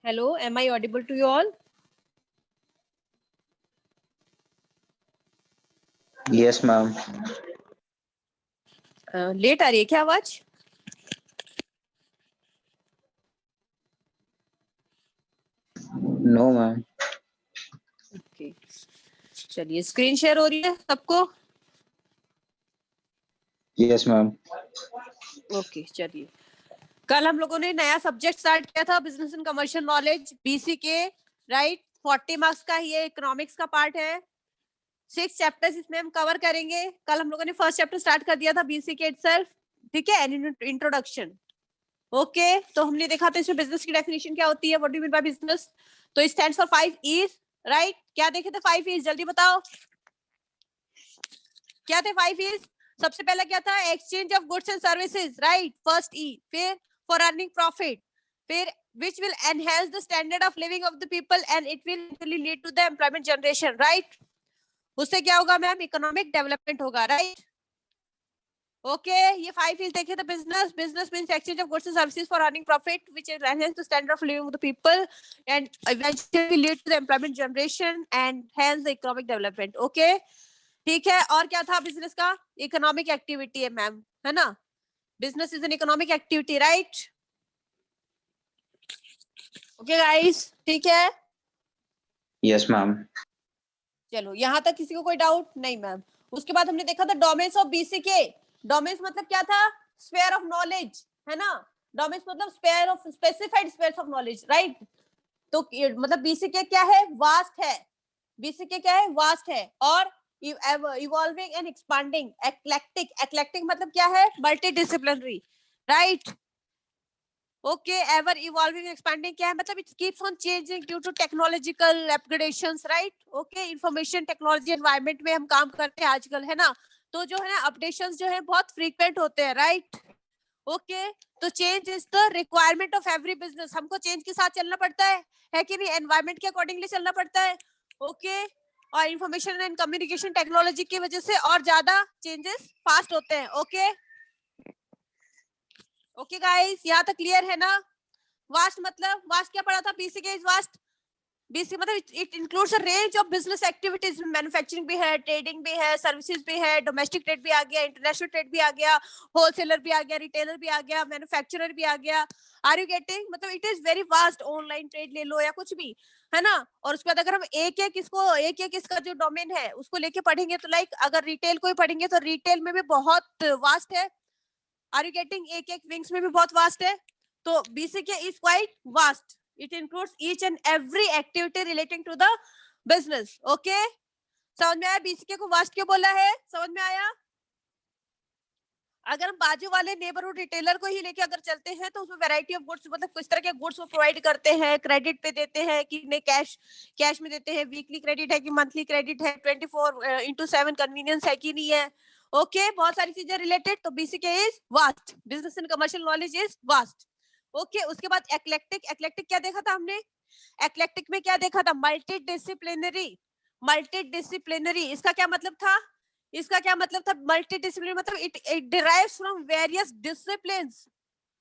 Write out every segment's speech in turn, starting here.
Hello, am I audible to you all? Yes, ma'am. Late आ रही है क्या आवाज? No, ma'am. ओके, चलिए स्क्रीन शेयर हो रही है सबको? Yes, ma'am. ओके, चलिए। कल हम लोगों ने नया सब्जेक्ट स्टार्ट किया था, business and commercial knowledge, BCK, right? 40 marks का ये इकोनॉमिक्स का पार्ट है। 6 चैप्टर्स इसमें हम कवर करेंगे। कल हम लोगों ने फर्स्ट चैप्टर स्टार्ट कर दिया था, BCK इटसेल्फ, ठीक है, इंट्रोडक्शन। ओके, तो हमने देखा था इसमें बिजनेस की डेफिनेशन क्या होती है, what do you mean by business. तो it stands for 5 E's, right? क्या देखे थे 5 E's, जल्दी बताओ क्या थे 5 E's? सबसे पहला क्या था? Exchange of goods and services, right? First E। फिर फॉर अर्निंग प्रॉफिट, फिर which will enhance the standard of living of the people and it will eventually lead to the employment generation, right? उससे क्या होगा ma'am? Economic development होगा, right? Okay, ये 5 E's देखे थे। Business means exchange of goods and services for earning profit which will enhance the standard of living of the people and eventually lead to the employment generation and hence the economic development. Okay, ठीक है। और क्या था business का? Economic activity है ma'am, है ना? Business is an economic activity, right? Okay guys, ठीक है। Yes, ma'am. चलो, यहाँ तक किसी को कोई डाउट नहीं मैम? उसके बाद हमने देखा था डोमेन्स ऑफ BCK। डोमेन्स मतलब क्या था? स्फीयर ऑफ नॉलेज, है ना? डोमेन्स मतलब sphere of specified spheres of knowledge, right? तो मतलब BCK क्या है? वास्ट है। BCK क्या है? वास्ट है। और evolving and expanding, eclectic. Eclectic मतलब क्या है? Multidisciplinary, right? Okay, ever evolving expanding क्या है? मतलब it keeps on changing due to technological upgradations, right? Okay, information technology environment में हम काम करते हैं आजकल, है ना? तो जो है ना, अपडेशंस जो है बहुत फ्रीक्वेंट होते हैं, राइट? ओके, तो change is the requirement of every business. हमको चेंज के साथ चलना पड़ता है कि नहीं? एनवायरनमेंट के अकॉर्डिंगली चलना पड़ता है। ओके, और इंफॉर्मेशन एंड कम्युनिकेशन टेक्नोलॉजी की वजह से और ज्यादा चेंजेस फास्ट होते हैं। ओके, ओके गाइस, यहाँ तक क्लियर है ना? वास्ट मतलब, वास्ट क्या पढ़ा था? BCK is vast. BCK मतलब it includes a range of business activities. Manufacturing भी है, ट्रेडिंग भी है, सर्विसेज भी है, डोमेस्टिक ट्रेड भी आ गया, इंटरनेशनल ट्रेड भी आ गया, होलसेलर भी आ गया, रिटेलर भी आ गया, मैन्युफैक्चरर भी आ गया। Are you getting? मतलब it is very vast. Online trade ले लो या कुछ भी, है ना? और उसके बाद अगर हम एक एक इसका जो डोमेन है उसको लेके पढ़ेंगे तो लाइक अगर रिटेल को ही पढ़ेंगे तो रिटेल में भी बहुत वास्ट है। Are you getting? एक एक विंग्स में भी बहुत वास्ट है। तो BCK is quite vast. It includes each and every activity relating to the business. Okay? समझ में आया BCK को वास्ट क्यों बोला है? समझ में आया? अगर हम बाजू वाले नेबरहुड रिटेलर को ही लेके अगर चलते हैं तो उसमें वैरायटी ऑफ गुड्स, मतलब किस तरह के गुड्स वो प्रोवाइड करते हैं, क्रेडिट पे देते हैं कि नहीं कैश में देते हैं, वीकली क्रेडिट है कि मंथली क्रेडिट है, 24/7 कन्वीनियंस है कि नहीं है। ओके, बहुत सारी चीजें रिलेटेड। तो BCK is vast, business and commercial knowledge is vast. Okay, उसके बाद एक्लेक्टिक। एक्लेक्टिक क्या देखा था हमने? एक्लेक्टिक में क्या देखा था? Multi disciplinary. मल्टी डिसिप्लिनरी इसका क्या मतलब था? इसका क्या मतलब था? मल्टी डिसिप्लिनरी मतलब it derives from various disciplines,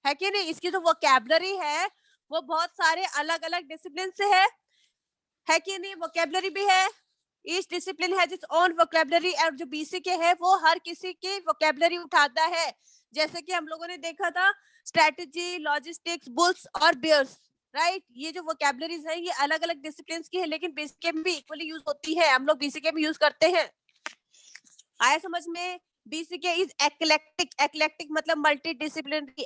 है कि नहीं? इसकी जो वोकैबुलरी है वो बहुत सारे अलग अलग डिसिप्लिन से है कि नहीं? वोकैबुलरी भी है, each discipline has its own vocabulary. और जो BCK है वो हर किसी की वोकैबुलरी उठाता है। जैसे कि हम लोगों ने देखा था स्ट्रेटजी, लॉजिस्टिक्स, बुल्स और बियर्स, राइट? ये जो वोकैबुलरीज है ये अलग अलग डिसिप्लिन की है, लेकिन BCK में भी इक्वली यूज होती है। हम लोग BCK में यूज करते हैं। आया समझ में? BCK is eclectic. एक्लेक्टिक मतलब मल्टी डिसिप्लिनरी।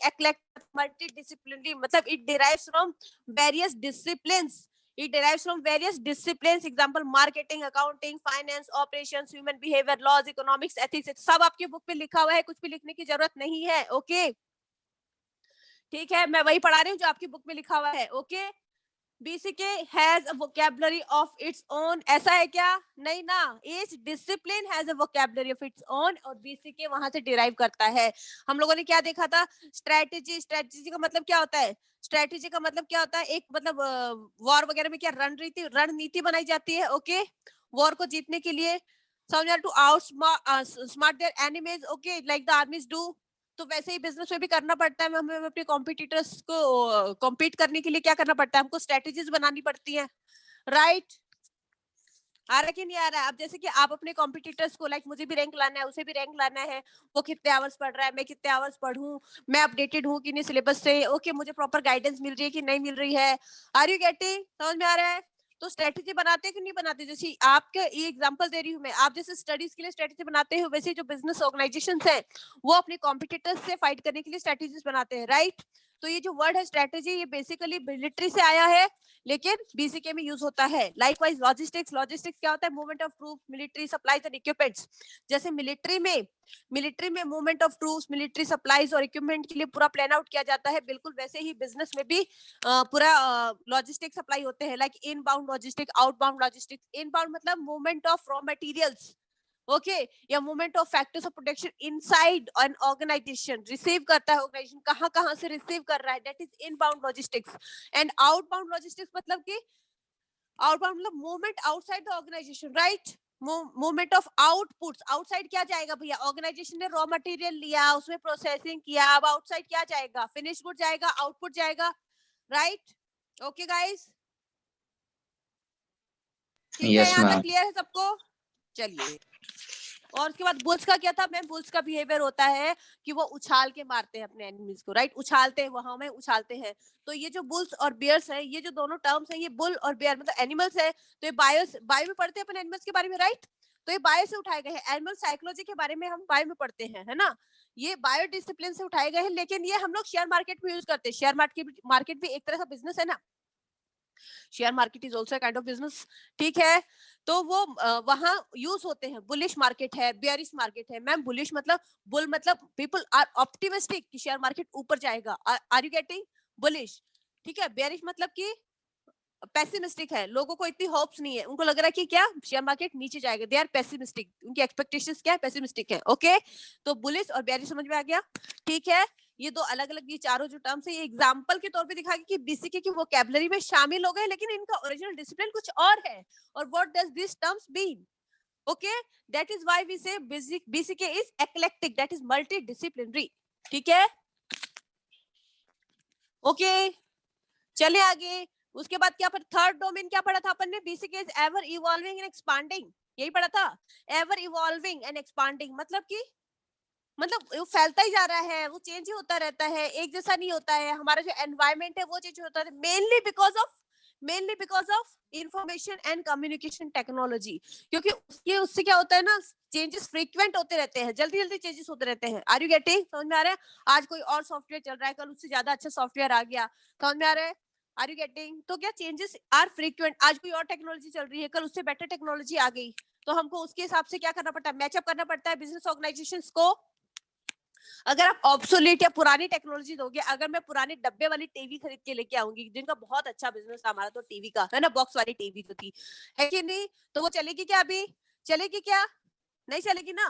मल्टी डिसिप्लिनरी मतलब it derives from various disciplines. It derives from various disciplines. Example, marketing, accounting, finance, operations, human behavior, laws, economics, ethics. सब आपके बुक पे लिखा हुआ है, कुछ भी लिखने की जरूरत नहीं है। ओके, ठीक है, मैं वही पढ़ा रही हूँ जो आपकी बुक में लिखा हुआ है। Okay, BCK has a vocabulary of its own. ऐसा है क्या? नहीं ना, each discipline has a vocabulary of its own और BCK वहां से डिराइव करता है। हम लोगों ने क्या देखा था? स्ट्रेटेजी। स्ट्रेटेजी का मतलब क्या होता है? स्ट्रेटेजी का मतलब क्या होता है? एक मतलब वॉर वगैरह में क्या रणनीति बनाई जाती है। ओके, वॉर को जीतने के लिए समझ to out smart their enemies, okay, like the armies do. तो वैसे ही बिजनेस में भी करना पड़ता है, हमें अपने कॉम्पिटिटर्स को कॉम्पीट करने के लिए क्या करना पड़ता है, हमको स्ट्रेटेजीज बनानी पड़ती है, राइट? आ रहा है कि नहीं आ रहा है? अब जैसे कि आप अपने कॉम्पिटिटर्स को, लाइक मुझे भी रैंक लाना है, उसे भी रैंक लाना है, वो कितने आवर्स पढ़ रहा है, मैं कितने आवर्स पढ़ूं, मैं अपडेटेड हूँ कि नहीं सिलेबस से, ओके मुझे प्रॉपर गाइडेंस मिल रही है कि नहीं मिल रही है, आर यू गेटिंग? समझ में आ रहा है? तो स्ट्रेटेजी बनाते हैं कि नहीं बनाते? जैसे आपके ये एग्जांपल दे रही हूँ मैं, आप जैसे स्टडीज के लिए स्ट्रेटेजी बनाते हो, वैसे जो बिजनेस ऑर्गेनाइजेशंस हैं वो अपने कॉम्पिटिटर्स से फाइट करने के लिए स्ट्रेटेजीज बनाते हैं, राइट? तो ये जो वर्ड है स्ट्रेटेजी, ये बेसिकली मिलिट्री से आया है, लेकिन बीसीके में यूज होता है। लाइकवाइज लॉजिस्टिक्स, लॉजिस्टिक्स क्या होता है? Movement of troop, military supplies and equipments. जैसे मिलिट्री में movement of troops, military supplies और इक्विपमेंट के लिए पूरा प्लान आउट किया जाता है, बिल्कुल वैसे ही बिजनेस में भी पूरा लॉजिस्टिक सप्लाई होते हैं, like inbound logistic, outbound logistic. Inbound मतलब movement of raw materials, okay, या movement of factors of protection inside an organisation, receive करता है ऑर्गेनाइजेशन, कहां कहां से रिसीव कर रहा है, that is inbound logistics. And outbound logistics मतलब कि आउटबाउंड मतलब movement outside the organisation, right? Movement of outputs, outside क्या जाएगा भैया? ऑर्गेनाइजेशन ने रॉ मटेरियल लिया, उसमें प्रोसेसिंग किया, अब आउटसाइड क्या जाएगा? फिनिश गुड जाएगा, आउटपुट जाएगा, राइट? ओके गाइस, ठीक है? Yes, यहाँ तक ma'am. क्लियर है सबको? चलिए, और उसके बाद बुल्स का क्या था मैम? बुल्स का बिहेवियर होता है कि वो उछाल के मारते हैं अपने एनिमल्स को, राइट? उछालते हैं, वहां में उछालते हैं। तो ये जो बुल्स और बियर्स है, ये जो दोनों टर्म्स हैं, ये बुल और बियर मतलब एनिमल्स है, तो ये बायो में पढ़ते हैं अपन एनिमल्स के बारे में, राइट? तो ये बायो से उठाए गए हैं। एनिमल साइकोलॉजी के बारे में हम बायो में पढ़ते हैं, है ना? ये बायो डिसिप्लिन से उठाए गए हैं, लेकिन ये हम लोग शेयर मार्केट में यूज करते हैं। शेयर मार्केट भी एक तरह का बिजनेस है ना, share market is also kind of business, ठीक है? तो वो वहां यूज होते हैं। बुलिश मार्केट है, बेयरिश मार्केट है। मैम बुलिश मतलब, बुल मतलब पीपल आर ऑप्टिमिस्टिक कि शेयर मार्केट ऊपर जाएगा, आर यू गेटिंग? बुलिश, ठीक है? बेयरिश मतलब कि पेसिमिस्टिक है, लोगों को इतनी होप्स नहीं है, उनको लग रहा है कि क्या शेयर मार्केट नीचे जाएगा, दे आर पेसिमिस्टिक, उनकी एक्सपेक्टेशंस क्या है? पेसिमिस्टिक है, ओके? तो बुलिश और बेयरिश समझ में आ गया, ठीक है? ये दो अलग अलग, ये चारों जो टर्म्स है, ये एग्जांपल के तौर पे दिखा कि बीसीके की वोकैबुलरी में शामिल हो गए, लेकिन इनका ओरिजिनल डिसिप्लिन कुछ और है। और what does this terms mean? Okay, that is why we say BCK is eclectic, that is multidisciplinary, ठीक है? ओके, चले आगे। उसके बाद क्या पर थर्ड डोमेन क्या पढ़ा था अपन ने? BCK is ever evolving and expanding, यही पढ़ा था। एवर इवॉल्विंग एंड एक्सपांडिंग मतलब कि वो फैलता ही जा रहा है, वो चेंज ही होता रहता है, एक जैसा नहीं होता है। हमारा जो एनवायरमेंट है वो चेंज होता है, mainly because of information and communication technology. क्योंकि उससे क्या होता है ना, चेंजेस फ्रीक्वेंट होते रहते हैं, जल्दी जल्दी चेंजेस होते रहते हैं। Are you getting? समझ में आ रहा है? आज कोई और सॉफ्टवेयर चल रहा है, कल उससे ज्यादा अच्छा सॉफ्टवेयर आ गया, समझ में आ रहा है? Are you getting? तो क्या चेंजेस आर फ्रीक्वेंट, आज कोई और टेक्नोलॉजी चल रही है, कल उससे बेटर टेक्नोलॉजी आ गई, तो हमको उसके हिसाब से क्या करना पड़ता है? मैचअप करना पड़ता है बिजनेस ऑर्गेनाइजेशंस को। अगर आप ऑब्सोलीट या पुरानी टेक्नोलॉजी दोगे, अगर मैं पुराने डब्बे वाली टीवी खरीद के लेके आऊंगी, जिनका बहुत अच्छा बिजनेस था हमारा तो टीवी का, है ना, बॉक्स वाली टीवी जो थी, है कि नहीं? तो वो चलेगी क्या? अभी चलेगी क्या? नहीं चलेगी ना।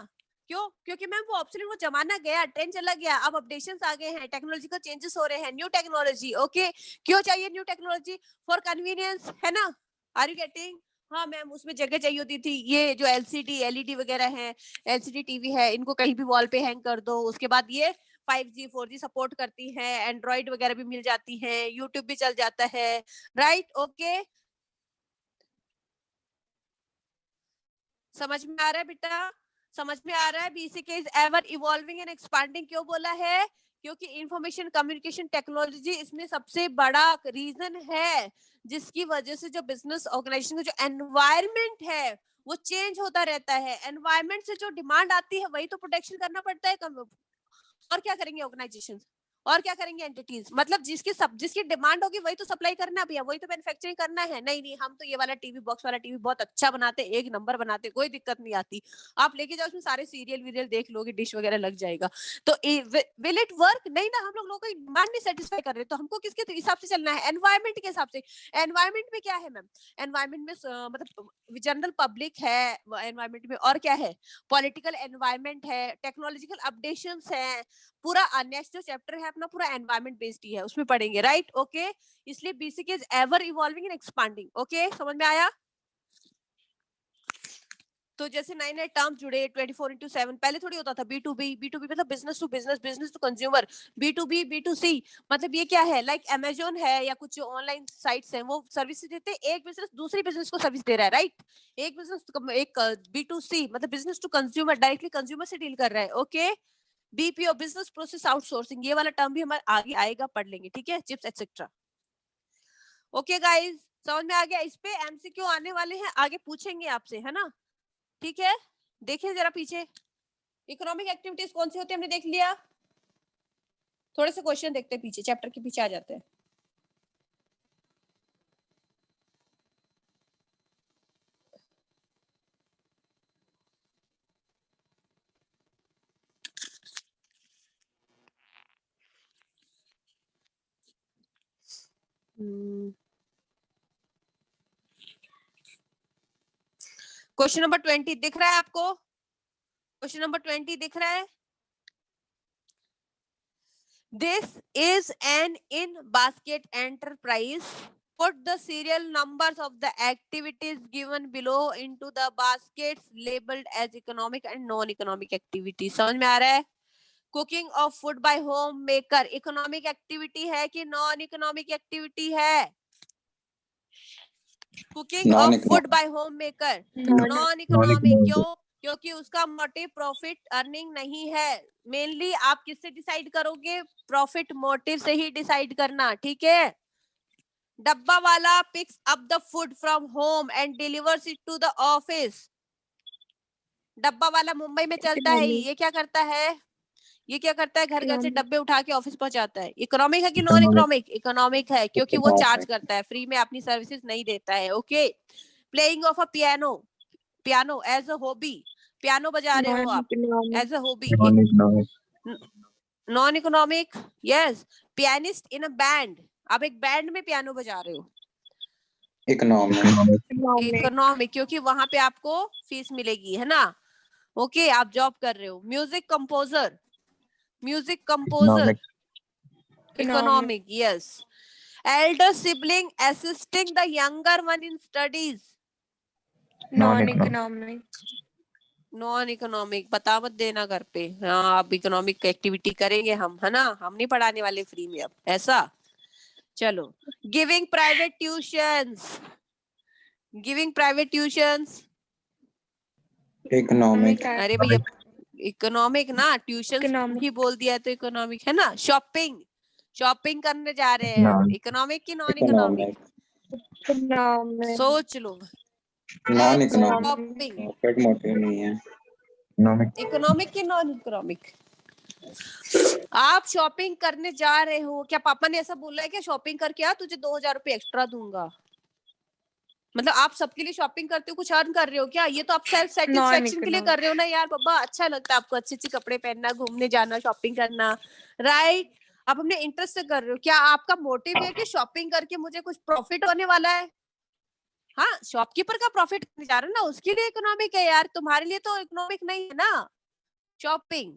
क्यों? क्योंकि मैम वो ऑब्सोलीट, वो जमाना गया, ट्रेंड चला गया, अब अपडेशंस आ गए हैं, टेक्नोलॉजिकल चेंजेस हो रहे हैं, न्यू टेक्नोलॉजी, ओके? क्यों चाहिए न्यू टेक्नोलॉजी? फॉर कन्वीनियंस, है ना? Are you getting? हाँ मैम, उसमें जगह चाहिए होती थी। ये जो एलसीडी एलईडी वगैरह है, एलसीडी टीवी है, इनको कहीं भी वॉल पे हैंग कर दो। उसके बाद ये 5G 4G सपोर्ट करती है, एंड्रॉइड वगैरह भी मिल जाती है, यूट्यूब भी चल जाता है, राइट? ओके, समझ में आ रहा है बेटा? समझ में आ रहा है? BCK is ever evolving and expanding क्यों बोला है? क्योंकि इंफॉर्मेशन कम्युनिकेशन टेक्नोलॉजी इसमें सबसे बड़ा रीजन है, जिसकी वजह से जो बिजनेस ऑर्गेनाइजेशन का जो एनवायरमेंट है वो चेंज होता रहता है। एनवायरमेंट से जो डिमांड आती है वही तो प्रोटेक्शन करना पड़ता है। और क्या करेंगे ऑर्गेनाइजेशन, और क्या करेंगे एंटिटीज? मतलब जिसकी डिमांड होगी वही तो सप्लाई करना भैया, वही तो मैन्युफैक्चरिंग करना है। नहीं नहीं, हम तो ये वाला टीवी, बॉक्स वाला टीवी बहुत अच्छा बनाते, एक नंबर बनाते, कोई दिक्कत नहीं आती, आप लेके जाओ, उसमें सारे सीरियल वीरियल देख लोगे, डिश वगैरह लग जाएगा। तो विल इट वर्क? नहीं ना, हम लोगों की डिमांड नहीं सेटिस्फाई कर रहे, तो हमको किसके हिसाब से चलना है? एनवायरमेंट के हिसाब से। एनवायरमेंट में क्या है मैम? एनवायरमेंट में मतलब जनरल पब्लिक है एनवायरमेंट में, और क्या है? पॉलिटिकल एनवायरमेंट है, टेक्नोलॉजिकल अपडेशंस है, पूरा नेक्स्ट जो चैप्टर है अपना पूरा एनवायरमेंट बेस्ड ही है, उसमें पढ़ेंगे, राइट? ओके, इसलिए BCK is ever evolving and expanding. Okay, समझ में आया? तो जैसे नए नए टर्म जुड़े 24/7, पहले थोड़ी होता था B2B, B2B मतलब business to business, business to consumer, B2B, B2C, मतलब ये क्या है, लाइक अमेजोन है या कुछ ऑनलाइन साइट्स हैं, वो सर्विस देते हैं, एक बिजनेस दूसरी बिजनेस को सर्विस दे रहा है, राइट। एक बिजनेस एक B2C मतलब business to consumer, directly consumer से डील कर रहा है, okay. BPO business process outsourcing, ये वाला टर्म भी हमारे आगे आएगा, पढ़ लेंगे, ठीक है, चिप्स एक्सेट्रा। ओके गाइस, समझ में आ गया। इस पे MCQ आने वाले हैं, आगे पूछेंगे आपसे, है ना, ठीक है। देखिए जरा पीछे, इकोनॉमिक एक्टिविटीज कौन सी होती है हमने देख लिया। थोड़े से क्वेश्चन देखते हैं पीछे, चैप्टर के पीछे आ जाते हैं। क्वेश्चन नंबर 20 दिख रहा है आपको? क्वेश्चन नंबर 20 दिख रहा है? This is an in basket enterprise. Put the serial numbers of the activities given below into the baskets labeled as economic and non-economic activities. समझ में आ रहा है? Cooking of food by home maker economic activity है कि non economic activity है? Cooking of food by home maker non economic, क्यों? क्योंकि उसका मोटिव प्रॉफिट अर्निंग नहीं है। मेनली आप किससे डिसाइड करोगे? प्रॉफिट मोटिव से ही डिसाइड करना, ठीक है। Dabbawala picks up the food from home and delivers it to the office. Dabbawala Mumbai में चलता है, ये क्या करता है? ये क्या करता है? घर घर से डब्बे उठा के ऑफिस पहुंचाता है। इकोनॉमिक है कि नॉन इकोनॉमिक? इकोनॉमिक है, क्योंकि वो चार्ज करता है, फ्री में अपनी सर्विसेज नहीं देता है, okay. Playing of a piano, piano as a hobby, piano बजा रहे हो आप as a hobby, non economic. Yes, pianist in a band, आप एक बैंड में पियानो बजा रहे हो, इकोनॉमिक, क्योंकि वहां पे आपको फीस मिलेगी, है ना, ओके। आप जॉब कर रहे हो। Music composer, music composer economic, yes. Elder sibling assisting the younger one in studies, non economic. Non economic, बता मत देना घर पे, हाँ अब इकोनॉमिक एक्टिविटी करेंगे हम, है ना, हम नहीं पढ़ाने वाले फ्री में अब, ऐसा। चलो, giving private tuitions, giving private tuitions economic. अरे भैया इकोनॉमिक ना, ट्यूशन ही बोल दिया तो इकोनॉमिक है ना। शॉपिंग, शॉपिंग करने जा रहे हैं, इकोनॉमिक की नॉन इकोनॉमिक? सोच लो, नॉन शॉपिंग इकोनॉमिक मोटिव नहीं है। इकोनॉमिक की नॉन इकोनॉमिक? आप शॉपिंग करने जा रहे हो, क्या पापा ने ऐसा बोला है कि शॉपिंग करके आ, तुझे 2,000 रुपए एक्स्ट्रा दूंगा? मतलब आप सबके लिए शॉपिंग करते हो, कुछ अर्न कर रहे हो क्या? ये तो आप सेल्फ सेटिस्फेक्शन के लिए कर रहे हो ना यार बाबा, अच्छा लगता है आपको अच्छे अच्छे कपड़े पहनना, घूमने जाना, शॉपिंग करना, राइट। आप अपने इंटरेस्ट से कर रहे हो। क्या आपका मोटिव है कि शॉपिंग करके मुझे कुछ प्रॉफिट होने वाला है? हाँ, शॉपकीपर का प्रॉफिट करने जा रहे हो ना, उसके लिए इकोनॉमिक है यार, तुम्हारे लिए तो इकोनॉमिक नहीं है ना। शॉपिंग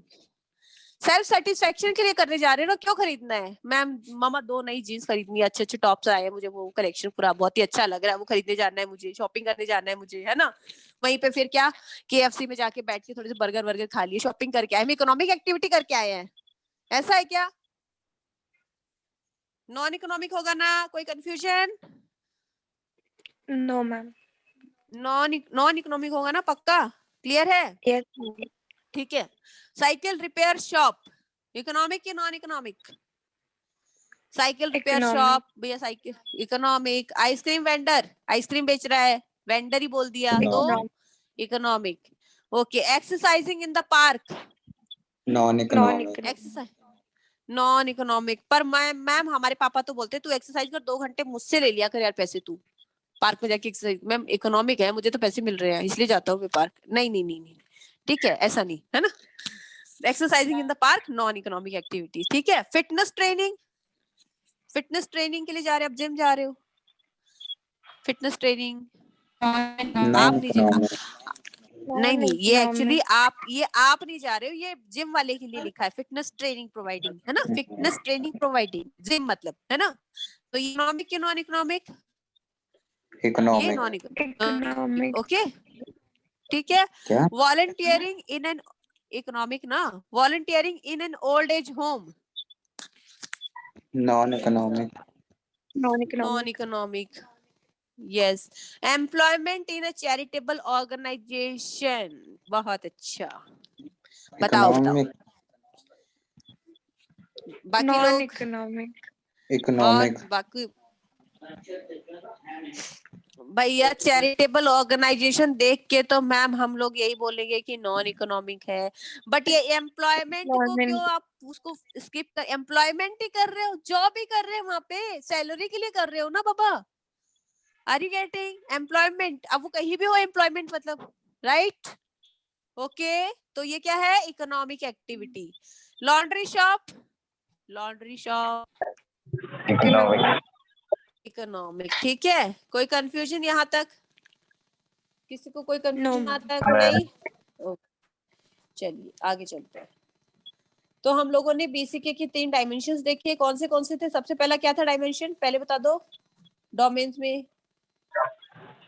सेल्फ सेटिस्फेक्शन के लिए करने जा रहे हो ना, क्यों खरीदना है? मैम मामा 2 नई जीन्स खरीदनी है, अच्छे अच्छे टॉप्स आए हैं मुझे, वो कलेक्शन पूरा बहुत ही अच्छा लग रहा है, वो खरीदने जाना है मुझे, शॉपिंग करने जाना है मुझे, है ना। वहीं पे फिर क्या, KFC में जाके बैठ के थोड़े से बर्गर वर्गर खा लिए, शॉपिंग करके आए, हम इकोनॉमिक एक्टिविटी करके आए हैं, ऐसा है क्या? नॉन इकोनॉमिक होगा ना? कोई confusion? No ma'am. Non economic होगा ना, पक्का क्लियर है? यस। ठीक है। साइकिल रिपेयर शॉप, इकोनॉमिक की non economic? Cycle repair shop भैया, cycle economic. Ice cream vendor, ice cream बेच रहा है, वेंडर ही बोल दिया तो economic, okay. Exercising in the park, non economic. Exercise non economic. पर मैम हमारे पापा तो बोलते तू एक्सरसाइज कर 2 घंटे मुझसे ले लिया कर यार पैसे, तू पार्क में जाके एक्सरसाइज। मैम इकोनॉमिक है, मुझे तो पैसे मिल रहे हैं इसलिए जाता हूँ मैं पार्क। नहीं नहीं नहीं नहीं, ठीक है, ऐसा नहीं है ना। Exercising in the park non economic activities, ठीक है। फिटनेस ट्रेनिंग, फिटनेस ट्रेनिंग के लिए जा रहे हो, आप जिम जा रहे हो, फिटनेस ट्रेनिंग आप नहीं नहीं नहीं, ये एक्चुअली आप नहीं जा रहे हो, ये जिम वाले के लिए लिखा है, फिटनेस ट्रेनिंग प्रोवाइडिंग, है ना, फिटनेस ट्रेनिंग प्रोवाइडिंग जिम मतलब, है ना। तो इकोनॉमिक की नॉन इकोनॉमिक? ये नॉन इकोनॉमिक, ओके ठीक है। क्या? वॉलंटियरिंग इन एन इकोनॉमिक ना, volunteering in an old age home, non economic. Non non economic. Economic. Yes. Employment in a charitable organisation, बहुत अच्छा। बताओ बताओ इकोनॉमिक। बाकी नॉन लोग। इकोनॉमिक। और इकोनॉमिक। बाकी भैया चैरिटेबल ऑर्गेनाइजेशन देख के तो मैम हम लोग यही बोलेंगे कि नॉन इकोनॉमिक है, बट ये एम्प्लॉयमेंट को क्यों आप उसको स्किप कर, एम्प्लॉयमेंट ही कर रहे हो, जॉब ही कर रहे हो, वहां पे सैलरी के लिए कर रहे हो ना बाबा। आर यू गेटिंग एम्प्लॉयमेंट, अब वो कहीं भी हो एम्प्लॉयमेंट मतलब, राइट। ओके, तो ये क्या है, economic activity. Laundry shop, laundry shop economic. Economic, ठीक है। कोई कंफ्यूजन यहाँ तक, किसी को कोई नो। कंफ्यूजन यहाँ तक नहीं? ओके, चलिए आगे चलते हैं। तो हम लोगों ने बीसीके की 3 डायमेंशंस देखे, कौन से थे? सबसे पहला क्या था डायमेंशन, पहले बता दो। डोमेन्स में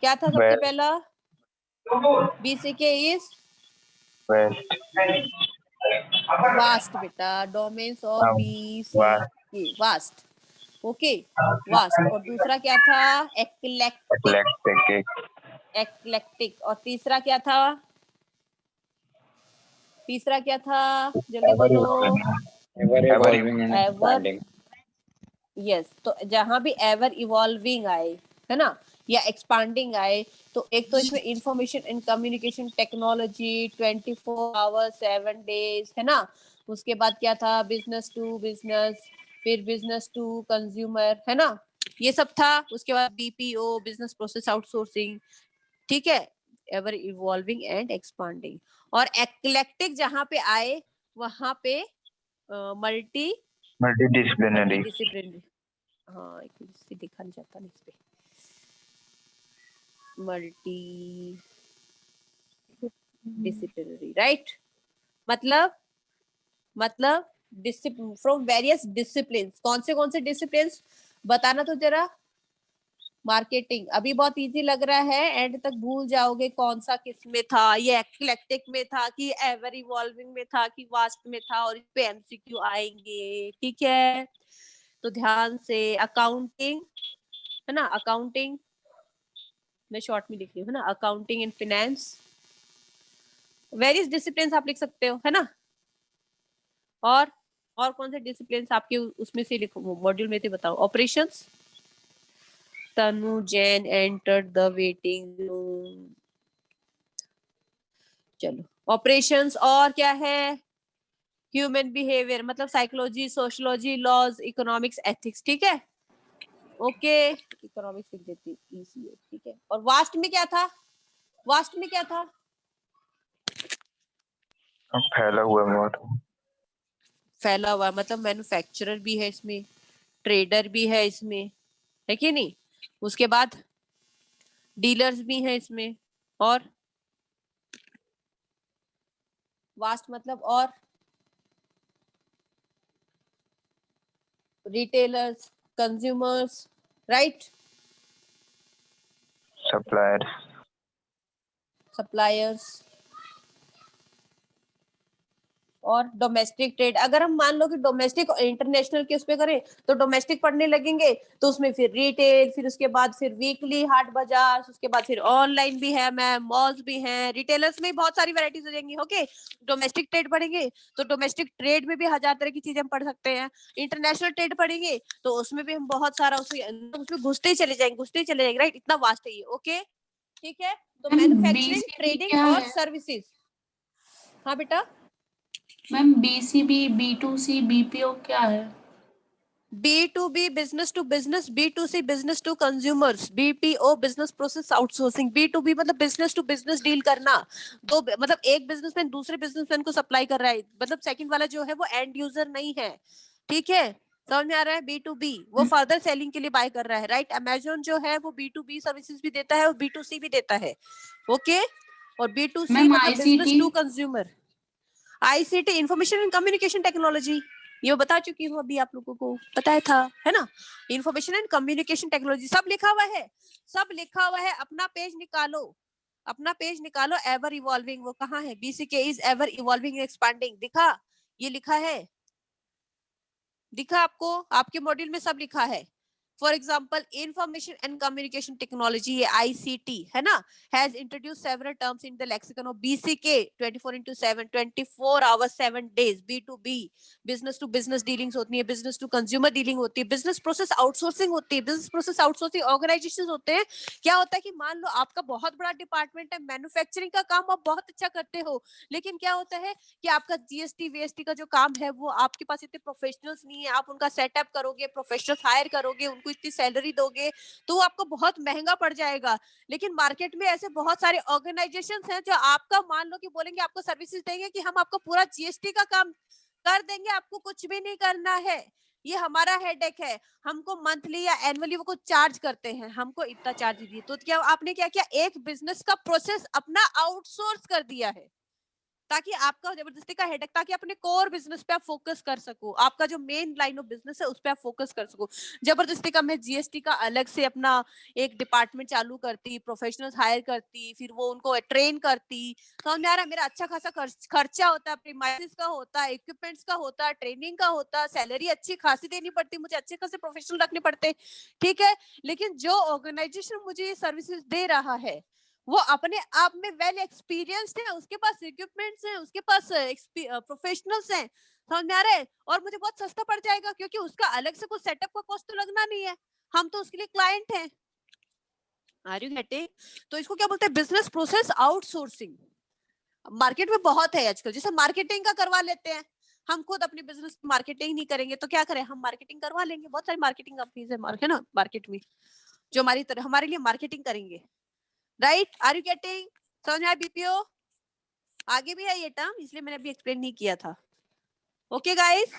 क्या था सबसे पहला? बीसीके इज वास्ट बेटा, domains of BCK vast. Okay, vast. और दूसरा क्या था? Eclectic, eclectic. और तीसरा क्या था? तीसरा क्या था, जल्दी बोलो। Ever evolving and ever, expanding. Yes. तो जहां भी एवर इवॉल्विंग आए, है ना, या एक्सपांडिंग आए, तो एक तो इसमें information and communication technology 24 hours 7 days, है ना। उसके बाद क्या था? बिजनेस टू बिजनेस, फिर बिजनेस टू कंज्यूमर, है ना, ये सब था। उसके बाद बीपीओ, बिजनेस प्रोसेस आउटसोर्सिंग, ठीक है। Ever evolving and expanding. और एक्लेक्टिक जहां पे आए वहां पे मल्टीडिसिप्लिनरी। डिसिप्लिनरी, हाँ एक मिनट दिखा नहीं जाता नहीं इस पे, मल्टी डिसिप्लिनरी, राइट। मतलब फ्रॉम वेरियस डिसिप्लिन। कौन से डिसिप्लिन बताना तो जरा। मार्केटिंग अभी बहुत इजी लग रहा है, एंड तक भूल जाओगे कौन सा किस में था, ये एक्लेक्टिक में था कि एवर इवॉल्विंग में था कि वास्ट में था, और इस पे एमसीक्यू आएंगे, ठीक है। तो ध्यान से, अकाउंटिंग, है ना, अकाउंटिंग मैं शॉर्ट में लिख रही हूँ, है ना, accounting and finance, various discipline आप लिख सकते हो, है ना। और कौन से डिसिप्लिन आपके उसमें से लिखो, मॉड्यूल में से बताओ। Operations, Tanu Jain entered the waiting room, चलो ऑपरेशंस। और क्या है? ह्यूमन बिहेवियर, मतलब psychology, sociology, laws, economics, ethics, ठीक है। ओके, इकोनॉमिक्स लिख देती इजी है, ठीक है। और वास्ट में क्या था? वास्ट में क्या था? फैला हुआ बहुत। फैला हुआ, मतलब मैन्युफैक्चरर भी है इसमें, ट्रेडर भी है इसमें, है कि नहीं। उसके बाद डीलर्स भी हैं इसमें, और वास्ट मतलब और retailers, consumers, right, suppliers. Suppliers, और डोमेस्टिक ट्रेड। अगर हम मान लो कि डोमेस्टिक और इंटरनेशनल के उस पे करें, तो डोमेस्टिक पढ़ने लगेंगे तो उसमें फिर रिटेल, फिर उसके बाद फिर वीकली हाट बाजार, उसके बाद फिर ऑनलाइन भी है मैम, मॉल्स भी हैं, रिटेलर्स में बहुत सारी वैरायटीज हो जाएंगी। ओके, डोमेस्टिक ट्रेड पढ़ेंगे तो डोमेस्टिक ट्रेड में भी 1000 तरह की चीजें हम पढ़ सकते हैं। इंटरनेशनल ट्रेड पढ़ेंगे तो उसमें भी हम बहुत सारा उसमें घुसते ही चले जाएंगे, राइट। इतना वास्ट है ये। ओके, ठीक है। तो मैन्युफैक्चरिंग, बीसीबी ट्रेडिंग क्या और है सर्विसेज। हाँ बेटा, मैम? बीसीबी, B2C, BPO क्या है? B2B business to business, B2C business to consumers, BPO business process outsourcing. B2B मतलब बिजनेस टू बिजनेस डील करना, दो मतलब एक बिजनेसमैन दूसरे बिजनेसमैन को सप्लाई कर रहा है, मतलब सेकंड वाला जो है वो एंड यूजर नहीं है, ठीक है। समझ में आ रहा है? B2B वो फर्दर सेलिंग के लिए बाय कर रहा है, राइट। अमेजोन जो है वो B2B सर्विसेज भी देता है और B2C भी देता है, ओके। और B2C मैम मतलब business ICT? To consumer. ICT, information and communication technology, ये बता चुकी हूँ अभी, आप लोगों को बताया था, है ना। इंफॉर्मेशन एंड कम्युनिकेशन टेक्नोलॉजी सब लिखा हुआ है, सब लिखा हुआ है, अपना पेज निकालो, अपना पेज निकालो, एवर इवॉल्विंग, वो कहाँ है? BCK is ever evolving expanding, दिखा? ये लिखा है, दिखा आपको? आपके मॉड्यूल में सब लिखा है। For example information and communication technology, ये ICT है ना, has introduce several terms in the lexicon of BCK 24/7, 24 hours 7 days. B2B, business to business dealings होती है, बिजनेस टू कंज्यूमर डीलिंग होती है, बिजनेस प्रोसेस आउटसोर्सिंग होती है, बिजनेस प्रोसेस आउटसोर्सिंग ऑर्गेनाइजेशन होते हैं। क्या होता है कि मान लो आपका बहुत बड़ा डिपार्टमेंट है, मैन्युफैक्चरिंग का काम आप बहुत अच्छा करते हो, लेकिन क्या होता है कि आपका GST VST का जो काम है वो आपके पास इतने प्रोफेशनल्स नहीं है, आप उनका सेटअप करोगे, प्रोफेशनल्स हायर करोगे, उनको इतनी सैलरी दोगे तो वो आपको बहुत महंगा पड़ जाएगा। लेकिन मार्केट में ऐसे बहुत सारे ऑर्गेनाइजेशंस हैं जो आपका मान लो कि बोलेंगे, आपको सर्विसेज देंगे कि हम आपको पूरा GST का काम कर देंगे, आपको कुछ भी नहीं करना है, ये हमारा हेडेक है, हमको मंथली या एनुअली वो कुछ चार्ज करते हैं, हमको इतना चार्ज दिए। तो क्या आपने क्या किया? एक बिजनेस का प्रोसेस अपना आउटसोर्स कर दिया है, ताकि आपका जबरदस्ती का हेडेक, ताकि अपने कोर बिजनेस पे आप फोकस कर सको, आपका जो मेन लाइन ऑफ बिजनेस है उस पे आप फोकस कर सको। जबरदस्ती का मैं GST का अलग से अपना एक डिपार्टमेंट चालू करती, प्रोफेशनल्स हायर करती, फिर वो उनको ट्रेन करती, समझ में आ रहा है? मेरा अच्छा खासा खर्चा होता है, प्रीमाइसेस का होता है, इक्विपमेंट्स का होता है, ट्रेनिंग का होता है, सैलरी अच्छी खासी देनी पड़ती, मुझे अच्छे खासे प्रोफेशनल रखने पड़ते, ठीक है। लेकिन जो ऑर्गेनाइजेशन मुझे ये सर्विसेज दे रहा है वो अपने आप में वेल एक्सपीरियंस्ड है, उसके पास इक्विपमेंट्स हैं, उसके पास प्रोफेशनल्स हैं, समझ में आ रहा है? और मुझे बहुत सस्ता पड़ जाएगा, क्योंकि उसका अलग से कुछ सेटअप का कॉस्ट तो लगना नहीं है, हम तो उसके लिए क्लाइंट हैं। Are you getting? तो इसको क्या बोलते हैं? Business process outsourcing. मार्केट में बहुत है आजकल, जैसे मार्केटिंग का करवा लेते हैं, हम खुद अपने बिजनेस की मार्केटिंग नहीं करेंगे तो क्या करें, हम मार्केटिंग करवा लेंगे, बहुत सारी मार्केटिंग कंपनीज है ना मार्केट में, जो हमारी तरह हमारे लिए मार्केटिंग करेंगे, राइट? Are you getting? समझ में आया? BPO आगे भी है ये टर्म, इसलिए मैंने अभी एक्सप्लेन नहीं किया था। ओके गाइस,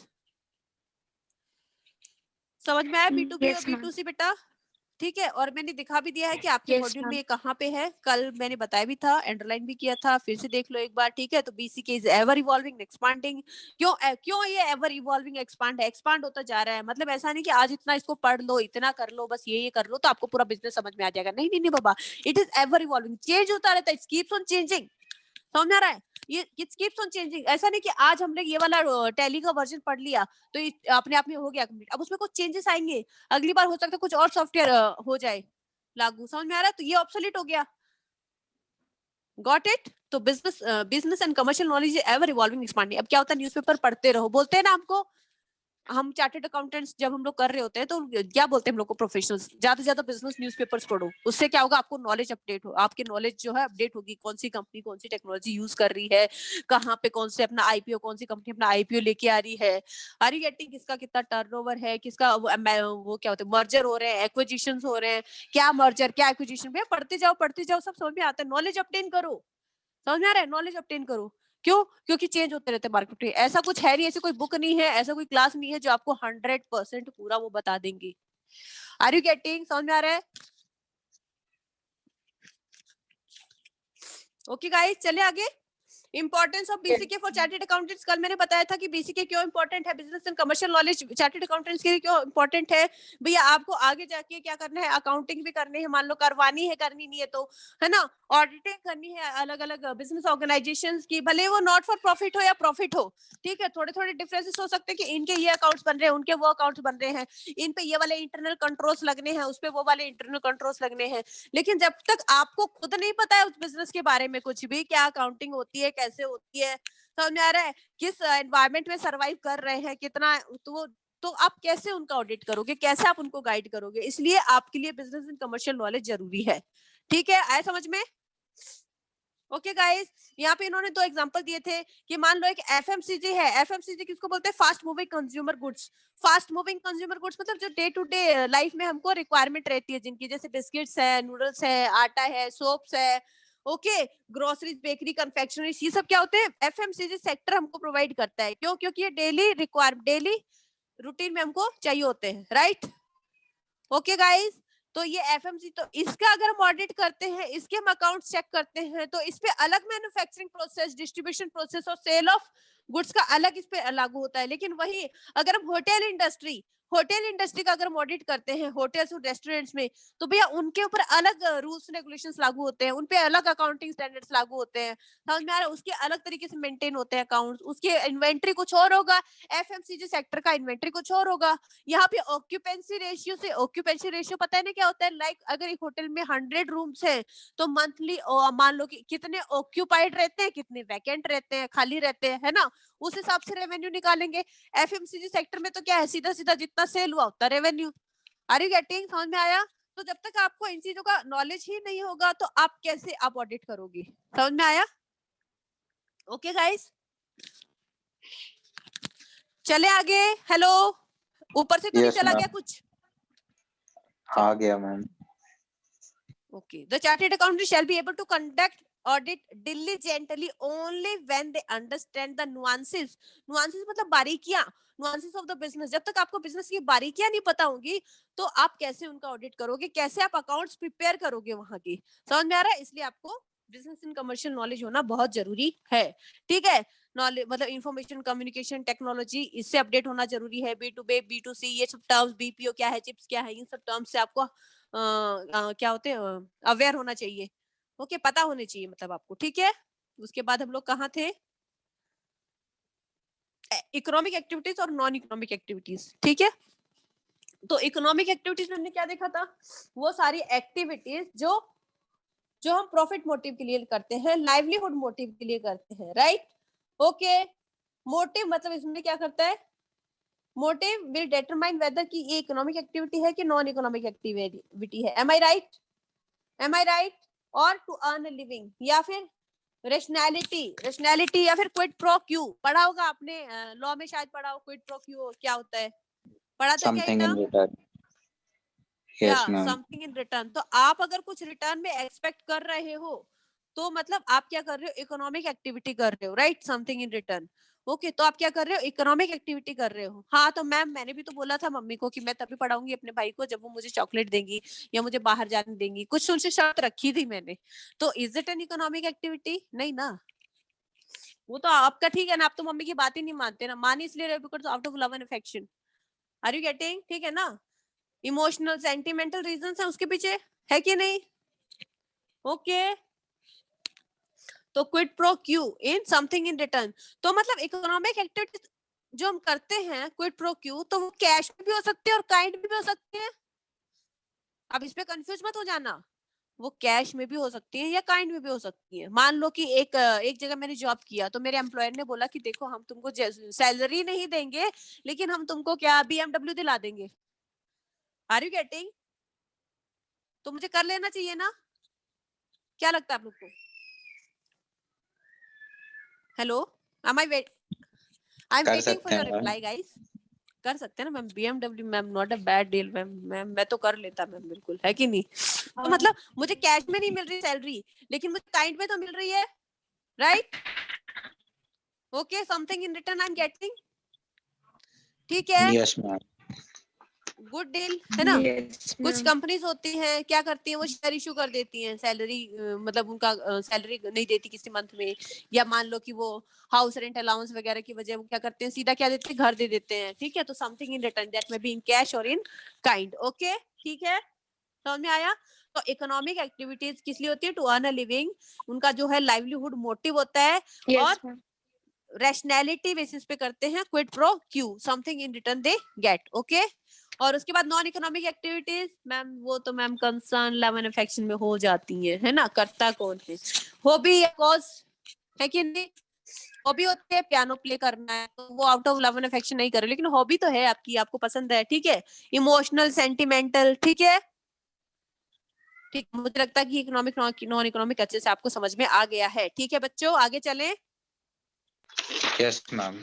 समझ में आया? B2B और B2C बेटा, ठीक है। और मैंने दिखा भी दिया है कि आपके मॉड्यूल में ये कहाँ पे है, कल मैंने बताया भी था, अंडरलाइन भी किया था, फिर से देख लो एक बार, ठीक है। तो BCK is ever evolving expanding. क्यों ये एवर इवॉल्विंग एक्सपांड होता जा रहा है? मतलब ऐसा नहीं कि आज इतना इसको पढ़ लो, इतना कर लो, बस ये कर लो तो आपको पूरा बिजनेस समझ में आ जाएगा, नहीं नहीं नहीं बाबा, it is ever evolving, change होता रहता है, इट कीप्स ऑन चेंजिंग, समझ में आ रहा है? ये इट कीप्स ऑन चेंजिंग, ऐसा नहीं कि आज हमने ये वाला टैली का वर्जन पढ़ लिया तो अपने आप में हो गया कंप्लीट, अब उसमें कुछ चेंजेस आएंगे, अगली बार हो सकता है कुछ और सॉफ्टवेयर हो जाए लागू, समझ में आ रहा है? तो ये ऑब्सोलीट हो गया, गॉट इट? तो business and commercial knowledge ever evolving expanding. अब क्या होता है, न्यूज़पेपर पढ़ते रहो, बोलते हैं ना हमको, हम चार्टर्ड अकाउंटेंट्स जब हम लोग कर रहे होते हैं तो क्या बोलते हैं हम लोग को, प्रोफेशनल्स, ज्यादा से ज्यादा बिजनेस न्यूज़पेपर्स पढ़ो, उससे क्या होगा, आपको नॉलेज अपडेट हो, आपकी नॉलेज जो है अपडेट होगी, कौन सी कंपनी कौन सी टेक्नोलॉजी यूज कर रही है, कहाँ पे कौन से अपना IPO, कौन सी कंपनी अपना IPO लेके आ रही है, आर यू गेटिंग? किसका कितना टर्नओवर है, किसका वो क्या होता है, मर्जर हो रहे हैं, एक्विजिशन हो रहे हैं, क्या मर्जर क्या एक्विजिशन, भैया पढ़ते जाओ सब समझ में आता है, नॉलेज अपटेन करो, समझ में आ रहा है? नॉलेज अपटेन करो, क्यों? क्योंकि चेंज होते रहते हैं मार्केट में, ऐसा कुछ है नहीं, ऐसी कोई बुक नहीं है, ऐसा कोई क्लास नहीं है जो आपको 100% पूरा वो बता देंगे। Are you getting? समझ में आ रहा है? ओके गाइस, चले आगे। Importance of BCK for chartered accountants, कल मैंने बताया था कि BCK क्यों इंपॉर्टेंट है, business and commercial knowledge chartered accountants के लिए क्यों इंपॉर्टेंट है। भैया आपको आगे जाके क्या करना है, अकाउंटिंग भी करनी है, मान लो करवानी है, करनी नहीं है तो, है ना, ऑडिटिंग करनी है अलग अलग बिजनेस ऑर्गेनाइजेशंस की, भले वो नॉट फॉर प्रॉफिट हो या प्रॉफिट हो, ठीक है, थोड़े थोड़े डिफरेंसेस हो सकते हैं कि इनके ये अकाउंट्स बन रहे हैं, उनके वो अकाउंट्स बन रहे हैं, इन पे ये वाले इंटरनल कंट्रोल्स लगने हैं, उस पे वो वाले इंटरनल कंट्रोल्स लगने हैं, लेकिन जब तक आपको खुद नहीं पता है उस बिजनेस के बारे में कुछ भी, क्या अकाउंटिंग होती है, कैसे होती है, समझ में आ रहा है, किस एनवायरनमेंट में सरवाइव कर रहे हैं, कितना, तो आप कैसे उनका ऑडिट करोगे, कैसे आप उनको गाइड करोगे, इसलिए आपके लिए बिजनेस एंड कमर्शियल नॉलेज जरूरी है, ठीक है, आए समझ में? ओके गाइस, यहाँ पे इन्होंने 2 एग्जांपल दिए थे कि मान लो एक FMCG है, FMCG किसको बोलते हैं, fast moving consumer goods, fast moving consumer goods मतलब जो डे टू डे लाइफ में हमको रिक्वायरमेंट रहती है जिनकी, जैसे बिस्किट्स है, नूडल्स है, आटा है, सोप्स है, ओके, ग्रोसरीज, बेकरी, कन्फेक्शनरीज, ये सब क्या होते हैं, FMCG सेक्टर हमको प्रोवाइड करता है, क्यों? क्योंकि ये डेली रूटीन में हमको चाहिए होते हैं, राइट? ओके गाइस, तो ये FMC, तो इसका अगर हम ऑडिट करते हैं, इसके हम अकाउंट चेक करते हैं, तो इस पे अलग मैन्युफैक्चरिंग प्रोसेस, डिस्ट्रीब्यूशन प्रोसेस और सेल ऑफ गुड्स का अलग इस पे लागू होता है। लेकिन वही अगर हम होटल इंडस्ट्री का अगर हम ऑडिट करते हैं होटल्स और रेस्टोरेंट्स में, तो भैया उनके ऊपर अलग रूल्स रेगुलेशंस लागू होते हैं, उन पे अलग अकाउंटिंग स्टैंडर्ड्स लागू होते हैं, समझ में आ रहा है? उसके अलग तरीके से मेंटेन होते हैं अकाउंट्स, उसके इन्वेंट्री कुछ और होगा, एफएमसीजी सेक्टर का इन्वेंट्री कुछ और होगा। यहाँ पे ऑक्यूपेंसी रेशियो से, ऑक्यूपेंसी रेशियो पता है ना क्या होता है? लाइक अगर एक होटल में 100 रूम्स है तो मंथली मान लो कि कितने ऑक्यूपाइड रहते हैं, कितने वैकेंट रहते हैं, खाली रहते हैं, है ना? उस हिसाब से रेवेन्यू निकालेंगे। एफएमसीजी सेक्टर में तो क्या है, सीधा सीधा जितना सेल हुआ उतना रेवेन्यू। Are you getting? समझ में आया? तो जब तक आपको इन चीजों का नॉलेज ही नहीं होगा तो आप कैसे आप ऑडिट करोगे? समझ में आया? ओके गाइस, चले आगे। हेलो, ऊपर से तो नहीं Yes, चला ma'am. गया कुछ? आ गया ma'am. Okay. The chartered accountant shall be able to conduct audit diligently only when they understand the nuances. Nuances मतलब बारीकियां, nuances of the business. जब तक आपको बिजनेस की बारीकियां नहीं पता होंगी तो आप कैसे उनका ऑडिट करोगे, कैसे आप अकाउंट्स प्रिपेयर करोगे वहां की? समझ में आ रहा है? इसलिए आपको बिजनेस एंड कमर्शियल नॉलेज होना बहुत जरूरी है। ठीक है, नॉलेज मतलब इंफॉर्मेशन कम्युनिकेशन टेक्नोलॉजी, इससे अपडेट होना जरूरी है। B2B, B2C, ये सब टर्म्स, बीपीओ क्या है, चिप्स क्या है, इन सब टर्म्स से आपको क्या होते हैं, अवेयर होना चाहिए। ओके, पता होने चाहिए मतलब आपको। ठीक है, उसके बाद हम लोग कहाँ थे? इकोनॉमिक एक्टिविटीज और नॉन इकोनॉमिक एक्टिविटीज। ठीक है, तो इकोनॉमिक एक्टिविटीज में हमने क्या देखा था? वो सारी एक्टिविटीज जो जो हम प्रॉफिट मोटिव के लिए करते हैं, लाइवलीहुड मोटिव के लिए करते हैं, राइट? ओके, मोटिव मतलब इसमें क्या करता है? मोटिव विल डिटरमाइन वेदर कि ये इकोनॉमिक एक्टिविटी है कि नॉन इकोनॉमिक एक्टिविटी है। एम आई राइट? एम आई राइट? और टू अर्न अ लिविंग, या फिर रेशनैलिटी, या फिर क्विड प्रो क्यू। पढ़ा होगा आपने, लॉ में शायद पढ़ा हो, क्विड प्रो क्यू क्या होता है? पढ़ा था क्या Something ना? in return. या Yes, ma'am. Something in return. तो आप अगर कुछ रिटर्न में एक्सपेक्ट कर रहे हो तो मतलब आप क्या कर रहे हो? इकोनॉमिक एक्टिविटी कर रहे हो, right? Something in return. Okay, तो आप क्या कर रहे हो? इकोनॉमिक एक्टिविटी कर रहे हो। हाँ, तो मैम मैंने भी तो बोला था मम्मी को कि मैं तभी पढ़ाऊंगी अपने भाई को जब वो मुझे चॉकलेट देंगी या मुझे बाहर जाने देंगी, कुछ उनसे शर्त रखी थी मैंने। तो is it N economic activity? नहीं ना। वो तो आपका ठीक है ना, आप तो मम्मी की बात ही नहीं मानते ना, मान इसलिए रहे because out of love and affection. Are you getting? ठीक है ना? इमोशनल सेंटिमेंटल रीजंस है उसके पीछे, है कि नहीं? ओके, तो quid pro Q in something in return. तो मतलब इकोनॉमिक एक्टिविटी जो हम करते हैं क्विड प्रो क्यू, तो वो कैश में भी हो सकते हैं और काइंड में भी हो सकते हैं। अब इस पे कंफ्यूज मत हो जाना, वो कैश में भी हो सकती है या काइंड में भी हो सकती है। मान लो कि एक जगह मैंने जॉब किया तो मेरे एम्प्लॉयर ने बोला कि देखो हम तुमको सैलरी नहीं देंगे लेकिन हम तुमको क्या BMW दिला देंगे। Are you getting? तो मुझे कर लेना चाहिए ना? क्या लगता है आप लोग को? Hello, am I wait? I'm कर waiting for सकते your हैं मैम। reply, guys. कर सकते हैं ना ma'am? BMW ma'am not a bad deal ma'am, मैं तो कर लेता मैम, बिल्कुल, है कि नहीं? तो मतलब मुझे कैश में नहीं मिल रही सैलरी लेकिन मुझे काइंड में तो मिल रही है, right? Okay, something in return I am getting. ठीक है, Yes, ma'am. गुड डील है ना? Yes, कुछ ma'am. कंपनीज होती हैं क्या करती हैं, वो शेयर इशू कर देती हैं सैलरी, मतलब उनका सैलरी नहीं देती किसी मंथ में, या मान लो कि वो हाउस रेंट अलाउंस वगैरह की वजह वो क्या करते हैं, सीधा क्या देते हैं, घर दे देते हैं। ठीक है, तो समथिंग इन रिटर्न दैट में बी इन कैश और इन काइंड। ओके, ठीक है, समझ में आया? तो इकोनॉमिक एक्टिविटीज किस लिए होती है? टू अर्न अ लिविंग, उनका जो है लाइवलीहुड मोटिव होता है। Yes, और ma'am. रैशनैलिटी बेसिस पे करते हैं, quid pro Q, something in return they get. Okay, और उसके बाद नॉन इकोनॉमिक एक्टिविटीज मैम, वो तो ma'am concern love and affection में हो जाती है ना? करता कौन है? हॉबी या कॉज, है कि नहीं? हॉबी होती है पियानो प्ले करना है, तो वो out of love and affection नहीं कर रहे, लेकिन हॉबी तो है आपकी, आपको पसंद है। ठीक है, इमोशनल सेंटिमेंटल। ठीक है, ठीक, मुझे लगता है कि इकोनॉमिक नॉन इकोनॉमिक अच्छे से आपको समझ में आ गया है। ठीक है बच्चों, आगे चलें। Yes, ma'am.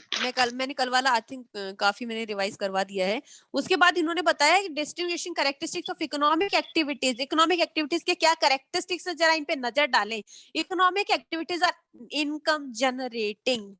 मैंने कल वाला आई थिंक काफी मैंने रिवाइज करवा दिया है। उसके बाद इन्होंने बताया कि distinguishing characteristics of economic activities. Economic activities के क्या कैरेक्टरिस्टिक्स है, जरा इन पे नजर डालें। Economic activities are income generating,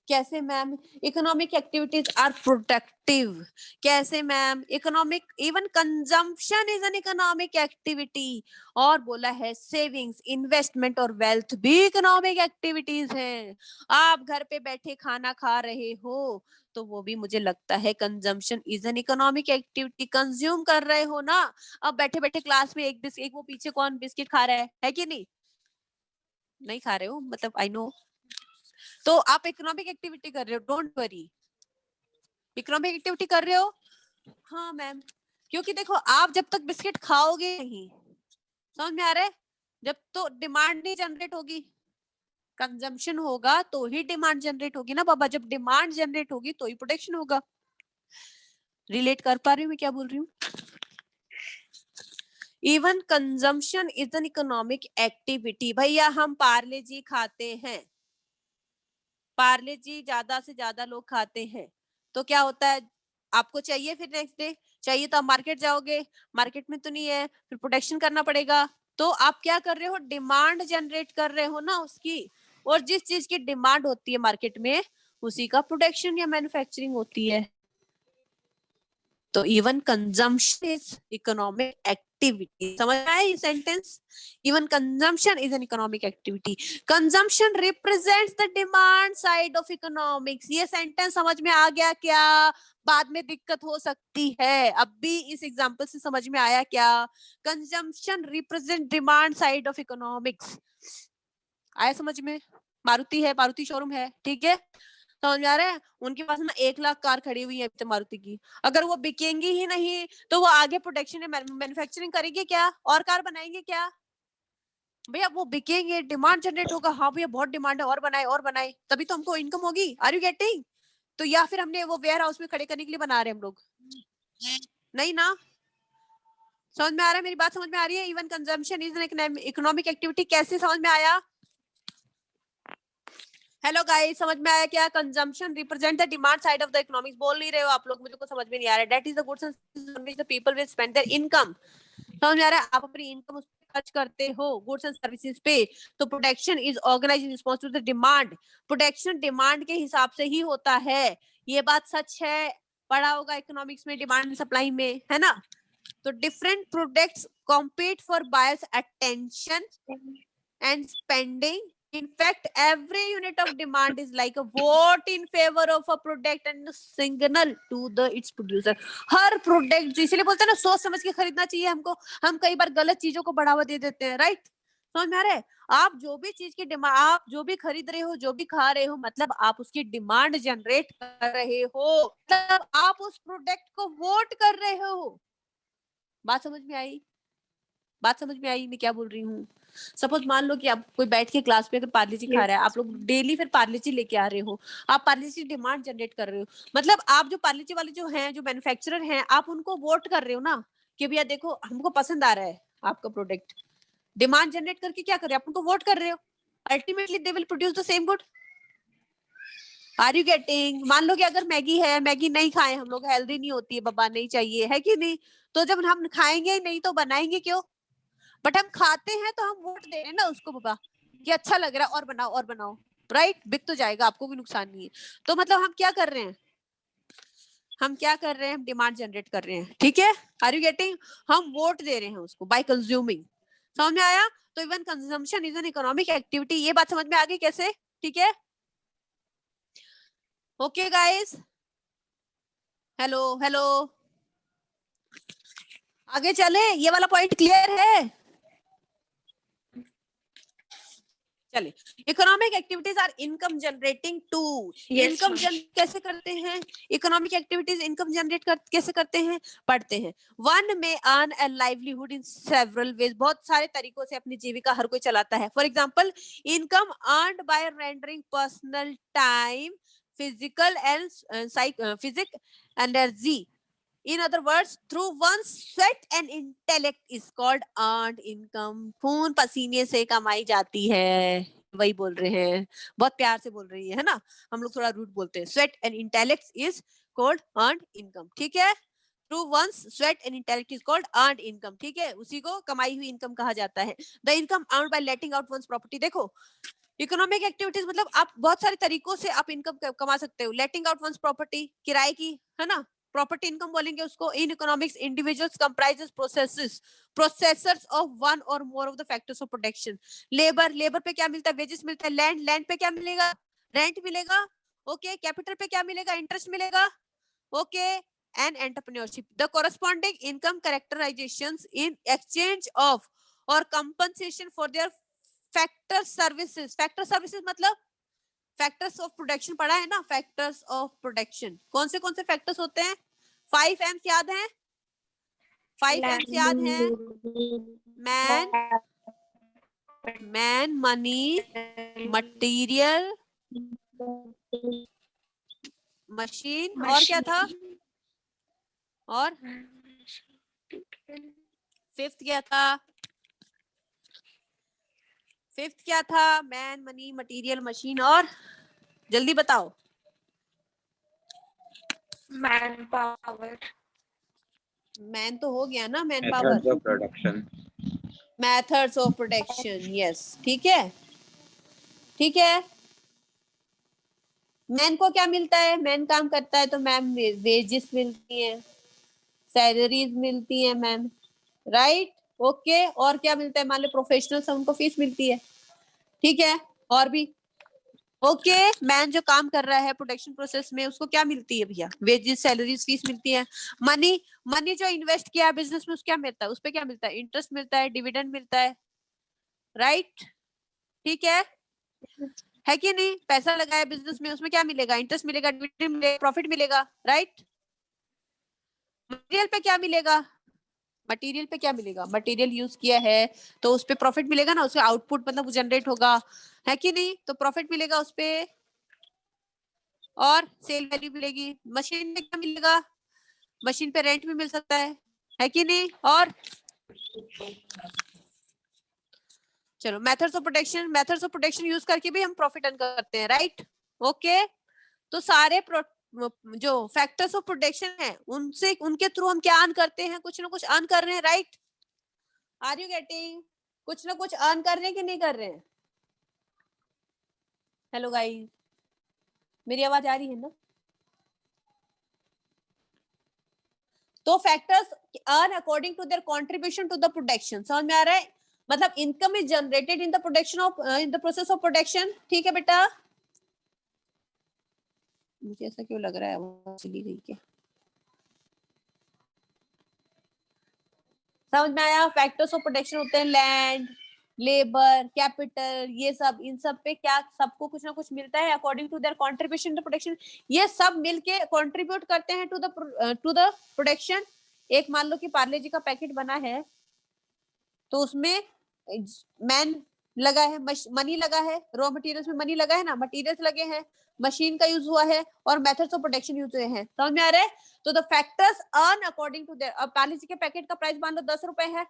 कैसे ma'am? Economic activities are productive. कैसे ma'am? Economic even consumption is an economic activity. और बोला है सेविंग्स, इन्वेस्टमेंट और वेल्थ भी इकोनॉमिक एक्टिविटीज हैं। आप घर पे बैठे खाना खा रहे हो तो वो भी मुझे लगता है consumption is an economic activity. Consume कर रहे हो ना। अब बैठे बैठे क्लास में एक वो पीछे कौन बिस्किट खा रहा है कि नहीं? नहीं खा रहे हो, मतलब आई नो। तो आप इकोनॉमिक एक्टिविटी कर रहे हो, डोंट वरी। इकोनॉमिक एक्टिविटी कर रहे हो? हाँ मैम, क्योंकि देखो आप जब तक बिस्किट खाओगे नहीं, समझ में आ रहा है, जब तो डिमांड नहीं जनरेट होगी। कंजम्पशन होगा तो ही डिमांड जनरेट होगी ना बाबा। जब डिमांड जनरेट होगी तो ही प्रोडक्शन होगा। रिलेट कर पा रही हूँ मैं क्या बोल रही हूँ? Even consumption is an economic activity. भैया हम पार्ले जी खाते हैं, पार्ले जी ज्यादा से ज्यादा लोग खाते हैं, तो क्या होता है? आपको चाहिए, फिर नेक्स्ट डे चाहिए तो आप मार्केट जाओगे, मार्केट में तो नहीं है, फिर प्रोडक्शन करना पड़ेगा। तो आप क्या कर रहे हो? डिमांड जनरेट कर रहे हो ना उसकी। और जिस चीज की डिमांड होती है मार्केट में उसी का प्रोडक्शन या मैन्युफैक्चरिंग होती है। तो even consumption is economic activity. समझ में आया ये sentence? Even consumption is an economic activity. Consumption represents the demand side of economics. ये सेंटेंस समझ में आ गया क्या? बाद में दिक्कत हो सकती है, अब भी इस एग्जांपल से समझ में आया क्या? Consumption represent demand side of economics. आया समझ में? मारुति है, मारुति शोरूम है, ठीक है, समझ में आ रहा है? उनके पास ना 1 लाख कार खड़ी हुई है मारुति की। अगर वो बिकेंगी ही नहीं तो वो आगे प्रोडक्शन मैन्युफैक्चरिंग करेंगे क्या? और कार बनाएंगे क्या? भैया वो बिकेंगे, डिमांड जनरेट होगा। हाँ भैया बहुत डिमांड है, और बनाए, तभी तो हमको इनकम होगी। Are you getting? तो या फिर हमने वो वेयर हाउस में खड़े करने के लिए बना रहे हैं हम लोग? नहीं ना। समझ में आ रहा है? मेरी बात समझ में आ रही है? Even consumption is an economic activity. कैसे समझ में आया? हेलो गाइस, समझ में आया क्या? Consumption represent the demand side of the economics. बोल नहीं रहे हो आप लोग, मुझे को समझ में नहीं आ रहा है। That is the goods and services on which the people will spend there income. समझ में आ रहा है? आप अपनी इनकम उस पे खर्च करते हो, गुड्स एंड सर्विसेज पे। तो production is organised in response to the demand. Production demand के हिसाब से ही होता है। ये बात सच है, पढ़ा होगा इकोनॉमिक्स में, डिमांड एंड सप्लाई में, है ना? तो different products compete for buyers attention and spending. In fact, every unit of demand is like a vote in favor of a product and a signal to the its producer. Her product, इसीलिए बोलते हैं ना सोच समझ के खरीदना चाहिए हमको। हम कई बार गलत चीजों को बढ़ावा दे देते हैं, राइट? समझ में आ रहा है? आप जो भी चीज की डिमांड, आप जो भी खरीद रहे हो, जो भी खा रहे हो, मतलब आप उसकी डिमांड जनरेट कर रहे हो, मतलब आप उस प्रोडक्ट को वोट कर रहे हो। बात समझ में आई? बात समझ में आई मैं क्या बोल रही हूँ? सपोज मान लो कि आप कोई बैठ के क्लास में अगर पार्ले जी खा रहा है, आप लोग डेली फिर पार्ले जी लेके आ रहे हो, आप पार्ले जी डिमांड जनरेट कर रहे हो। मतलब आप जो पार्ले जी वाले जो हैं, जो मैन्युफैक्चरर हैं, आप उनको वोट कर रहे हो ना कि भैया देखो हमको पसंद आ रहा है आपका प्रोडक्ट। डिमांड जनरेट करके क्या कर रहे हो? आप उनको वोट कर रहे हो। Ultimately they will produce the same good. Are you getting? मान लो कि अगर मैगी है, मैगी नहीं खाए हम लोग, हेल्दी नहीं होती है बाबा, नहीं चाहिए, है कि नहीं? तो जब हम खाएंगे ही नहीं तो बनाएंगे क्यों? बट हम खाते हैं तो हम वोट दे रहे हैं ना उसको बाबा कि अच्छा लग रहा है, और बनाओ और बनाओ, राइट? बिक तो जाएगा, आपको भी नुकसान नहीं है। तो मतलब हम क्या कर रहे हैं? हम क्या कर रहे हैं? हम डिमांड जनरेट कर रहे हैं, ठीक है? Are you getting? हम वोट दे रहे हैं उसको बाय कंज्यूमिंग। समझ में आया? तो even consumption is an economic activity. ये बात समझ में आ गई कैसे? ठीक है, ओके गाइस, हेलो हेलो, आगे चले? ये वाला पॉइंट क्लियर है? चले, economic activities are income generating too. Income कैसे करते हैं? इकोनॉमिक एक्टिविटीज इनकम जनरेट कैसे करते हैं? पढ़ते हैं। वन में earn a livelihood in several ways. बहुत सारे तरीकों से अपनी जीविका हर कोई चलाता है। For example, income earned by rendering personal time, physical and physique energy. In other words, through one's sweat and intellect is called earned income. खून पसीने से कमाई जाती है, वही बोल रहे हैं, बहुत प्यार से बोल रही है ना? हम लोग थोड़ा रूड बोलते हैं। Sweat and intellect is called earned income, ठीक है? through one's sweat and intellect is called earned income. ठीक है, उसी को कमाई हुई इनकम कहा जाता है. The income earned by letting out one's property. देखो, इकोनॉमिक एक्टिविटीज मतलब आप बहुत सारे तरीकों से आप इनकम कमा सकते हो. लेटिंग आउट वंस प्रॉपर्टी, किराए की, है ना, प्रॉपर्टी इनकम बोलेंगे उसको. In economics individuals comprises processors of one or more of the factors of production. Labour पे क्या मिलता है? वेजेस मिलता है. लैंड पे क्या मिलेगा? रेंट मिलेगा. ओके, कैपिटल पे क्या मिलेगा? इंटरेस्ट मिलेगा. Okay, and entrepreneurship. The corresponding income characterisations in exchange of or compensation for their factor services मतलब फैक्टर्स ऑफ प्रोडक्शन पढ़ा है ना. फैक्टर्स ऑफ प्रोडक्शन कौन से फैक्टर्स होते हैं? 5 M's याद हैं? 5 M's याद हैं? मैन, मनी, मटेरियल, मशीन, और क्या था? और फिफ्थ क्या था? मैन, मनी, मटेरियल, मशीन, और जल्दी बताओ. Man power. मैन तो हो गया ना, man Methods power. of production. Methods of production. Yes, ठीक है, ठीक है. मैन को क्या मिलता है? मैन काम करता है तो मैम वेजेस मिलती है, सैलरीज मिलती है मैम, राइट. ओके, और क्या मिलता है? मान लो प्रोफेशनल्स हैं, उनको फीस मिलती है. ठीक है, और भी. ओके, मैन जो काम कर रहा है प्रोडक्शन प्रोसेस में उसको क्या मिलती है भैया? वेजेस, सैलरीज, फीस मिलती है. मनी जो इन्वेस्ट किया है बिजनेस में, उसको क्या मिलता है? उस पे क्या मिलता है? इंटरेस्ट मिलता है, डिविडेंड मिलता है, राइट. ठीक है कि नहीं? पैसा लगाया बिजनेस में, उसमें क्या मिलेगा? इंटरेस्ट मिलेगा, डिविडेंड मिलेगा, प्रॉफिट मिलेगा, राइट. मटेरियल पे क्या मिलेगा? मटेरियल यूज किया है तो उस पे प्रॉफिट मिलेगा ना, उसका आउटपुट मतलब जनरेट होगा, है कि नहीं? तो प्रॉफिट मिलेगा उस पे, और सेल वैल्यू मिलेगी. मशीन में क्या मिलेगा? मशीन पे रेंट भी मिल सकता है कि नहीं? और चलो, मेथड्स ऑफ प्रोडक्शन यूज करके भी हम प्रॉफिट अर्न करते हैं, राइट. ओके, तो सारे जो फैक्टर्स ऑफ प्रोडक्शन है उनके थ्रू हम क्या अर्न करते हैं? कुछ ना कुछ अर्न कर रहे हैं, राइट. Are you getting? कुछ ना कुछ अर्न कर रहे हैं कि नहीं कर रहे हैं? हेलो गाइस, मेरी आवाज आ रही है ना? तो factors earn according to their contribution to the production. समझ में आ रहा है? मतलब income is generated in the process of production. ठीक है बेटा, मुझे ऐसा क्यों लग रहा है वो चली गई क्या? समझ में आया? फैक्टर्स ऑफ प्रोडक्शन होते हैं लैंड, लेबर, कैपिटल, ये सब. इन सब पे क्या सबको कुछ ना कुछ मिलता है according to their contribution to production. ये सब मिलके कंट्रीब्यूट करते हैं टू द प्रोडक्शन. एक मान लो कि पार्ले जी का पैकेट बना है तो उसमें मैन लगा है, मनी लगा है, रॉ मटेरियल्स में मनी लगा है ना, मटेरियल्स लगे हैं, मशीन का यूज हुआ है, और मेथड्स ऑफ प्रोडक्शन यूज हुए हैं. समझ में आ रहा है? तो the factors earn according to their. अब पार्ले जी के पैकेट का प्राइस मान लो 10 रुपए है.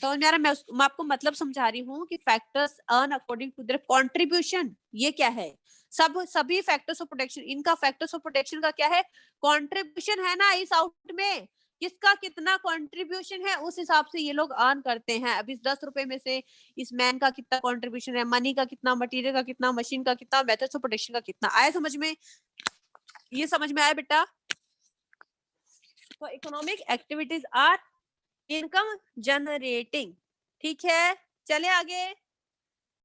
समझ में आ रहा है? मैं आपको मतलब समझा रही हूँ कि factors earn according to their contribution. ये क्या है? सभी फैक्टर्स ऑफ प्रोडक्शन, इनका फैक्टर्स ऑफ प्रोडक्शन का क्या है? कंट्रीब्यूशन है ना. इस आउटपुट में किसका कितना कंट्रीब्यूशन है उस हिसाब से ये लोग अर्न करते हैं. अब इस 10 रुपए में से इस मैन का कितना कंट्रीब्यूशन है, मनी का कितना, मटेरियल का कितना, मशीन का कितना, मेथड्स ऑफ प्रोडक्शन का कितना. आया समझ में? ये समझ में आया बेटा? तो economic activities are income generating. ठीक है, चले आगे.